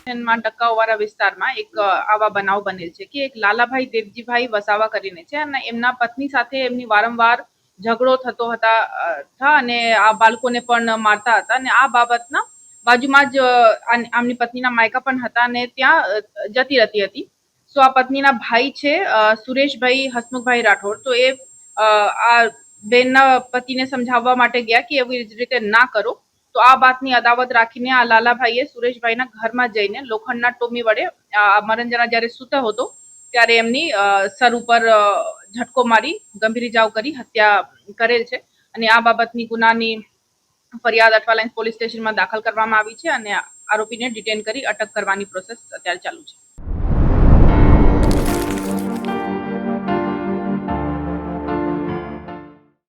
માં ટકાઉવાળા વિસ્તારમાં એક આવા બનાવ બનેલ છે કે એક લાલાભાઈ દેવજીભાઈ વસાવા કરીને છે અને એમના પત્ની સાથે એમની વારંવાર ઝઘડો થતો હતા અને આ બાળકોને પણ મારતા હતા અને આ બાબતના બાજુમાં જ આમની પત્નીના માયકા પણ હતા અને ત્યાં જતી રહેતી હતી. સો આ પત્નીના ભાઈ છે સુરેશભાઈ હસમુખભાઈ રાઠોડ, તો એ આ બેનના પતિને સમજાવવા માટે ગયા કે એવી રીતે ના કરો. તો આ વાતની અદાવત રાખીને આ લાલાભાઈએ સુરેશભાઈના ઘરમાં જઈને લોખંડના ટોમી વડે મરંजना જ્યારે સૂતો હતો ત્યારે એમની સર ઉપર ઝટકો મારી ગંભીર ઇજાઓ કરી હત્યા કરેલ છે અને આ બાબતની ગુનાની ફરિયાદ અઠવાલાઈન્સ પોલીસ સ્ટેશનમાં દાખલ કરવામાં આવી છે અને આરોપીને ડિટેન કરી અટક કરવાની પ્રોસેસ અત્યારે ચાલુ છે.